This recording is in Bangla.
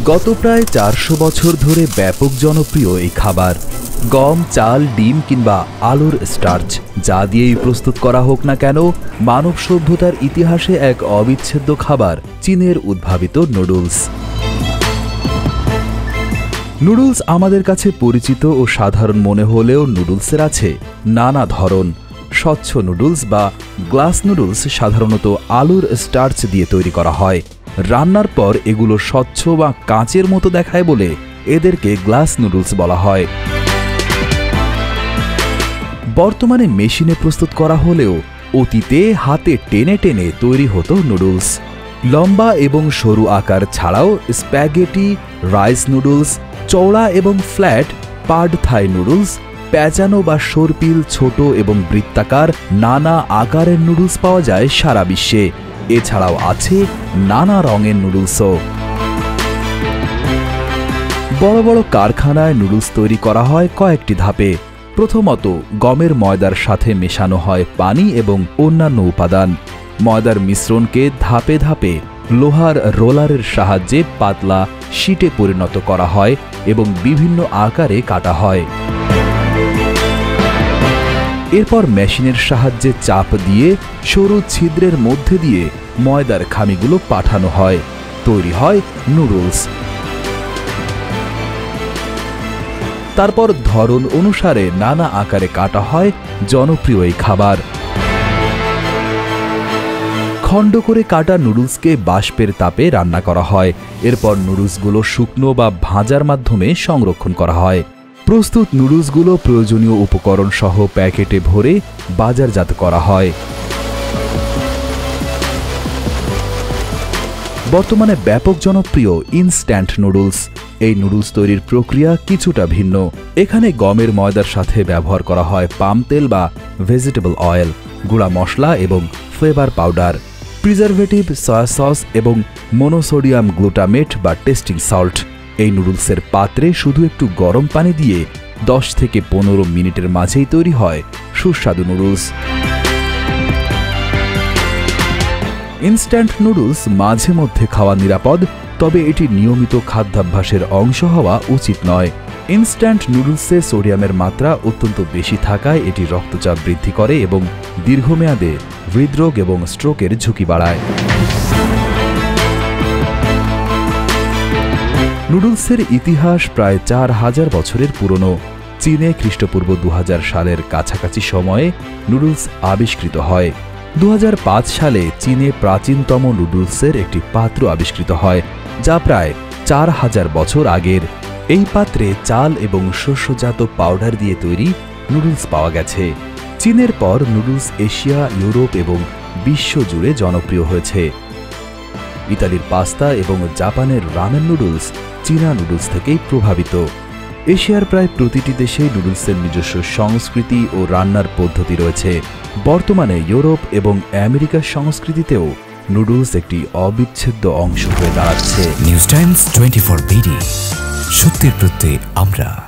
গত প্রায় ৪০০ বছর ধরে ব্যাপক জনপ্রিয় এই খাবার। গম, চাল, ডিম কিংবা আলুর স্টার্চ যা দিয়েই প্রস্তুত করা হোক না কেন, মানব সভ্যতার ইতিহাসে এক অবিচ্ছেদ্য খাবার চীনের উদ্ভাবিত নুডলস। নুডলস আমাদের কাছে পরিচিত ও সাধারণ মনে হলেও নুডলসের আছে নানা ধরন। স্বচ্ছ নুডলস বা গ্লাস নুডলস সাধারণত আলুর স্টার্চ দিয়ে তৈরি করা হয়। রান্নার পর এগুলো স্বচ্ছ বা কাঁচের মতো দেখায় বলে এদেরকে গ্লাস নুডলস বলা হয়। বর্তমানে মেশিনে প্রস্তুত করা হলেও অতীতে হাতে টেনে টেনে তৈরি হতো নুডলস। লম্বা এবং সরু আকার ছাড়াও স্প্যাগেটি, রাইস নুডলস, চওড়া এবং ফ্ল্যাট পাড থাই নুডলস, প্যাঁচানো বা সরপিল ছোট এবং বৃত্তাকার নানা আকারের নুডলস পাওয়া যায় সারা বিশ্বে। এছাড়াও আছে নানা রঙের নুডলসও। বড় বড় কারখানায় নুডলস তৈরি করা হয় কয়েকটি ধাপে। প্রথমত গমের ময়দার সাথে মেশানো হয় পানি এবং অন্যান্য উপাদান। ময়দার মিশ্রণকে ধাপে ধাপে লোহার রোলারের সাহায্যে পাতলা শীটে পরিণত করা হয় এবং বিভিন্ন আকারে কাটা হয়। এরপর মেশিনের সাহায্যে চাপ দিয়ে সরু ছিদ্রের মধ্যে দিয়ে ময়দার খামিগুলো পাঠানো হয়। তৈরি হয় নুডলস। তারপর ধরন অনুসারে নানা আকারে কাটা হয় জনপ্রিয় এই খাবার। খণ্ড করে কাটা নুডলসকে বাষ্পের তাপে রান্না করা হয়। এরপর নুডলসগুলো শুকনো বা ভাজার মাধ্যমে সংরক্ষণ করা হয়। প্রস্তুত নুডলসগুলো প্রয়োজনীয় উপকরণ সহ প্যাকেটে ভরে বাজারজাত করা হয়। বর্তমানে ব্যাপক জনপ্রিয় ইনস্ট্যান্ট নুডলস। এই নুডলস তৈরির প্রক্রিয়া কিছুটা ভিন্ন। এখানে গমের ময়দার সাথে ব্যবহার করা হয় পাম তেল বা ভেজিটেবল অয়েল, গুঁড়া মশলা এবং flavour powder, preservative, soya sauce এবং মনোসোডিয়াম গ্লুটামেট বা টেস্টিং সল্ট। এই নুডলসের পাত্রে শুধু একটু গরম পানি দিয়ে 10 থেকে 15 মিনিটের মাঝেই তৈরি হয় সুস্বাদু নুডলস। ইনস্ট্যান্ট নুডলস মাঝে মধ্যে খাওয়া নিরাপদ, তবে এটি নিয়মিত খাদ্যাভ্যাসের অংশ হওয়া উচিত নয়। ইনস্ট্যান্ট নুডলসে সোডিয়ামের মাত্রা অত্যন্ত বেশি থাকায় এটি রক্তচাপ বৃদ্ধি করে এবং দীর্ঘমেয়াদে হৃদরোগ এবং স্ট্রোকের ঝুঁকি বাড়ায়। নুডলসের ইতিহাস প্রায় 4000 বছরের পুরনো। চীনে খ্রিস্টপূর্ব 2000 সালের কাছাকাছি সময়ে নুডলস আবিষ্কৃত হয়। 2005 সালে চীনে প্রাচীনতম নুডলসের একটি পাত্র আবিষ্কৃত হয়, যা প্রায় 4000 বছর আগের। এই পাত্রে চাল এবং শস্যজাত পাউডার দিয়ে তৈরি নুডলস পাওয়া গেছে। চীনের পর নুডলস এশিয়া, ইউরোপ এবং বিশ্ব জুড়ে জনপ্রিয় হয়েছে। ইতালির পাস্তা এবং জাপানের রামেন নুডলস চীনা নুডলস থেকেই প্রভাবিত। এশিয়ার প্রায় প্রতিটি দেশে নুডলসের নিজস্ব সংস্কৃতি ও রান্নার পদ্ধতি রয়েছে। বর্তমানে ইউরোপ এবং আমেরিকার সংস্কৃতিতেও নুডলস একটি অবিচ্ছেদ্য অংশ হয়ে দাঁড়াচ্ছে। নিউজ টাইমস 24 বিডি, সত্যের প্রত্যয়ে আমরা।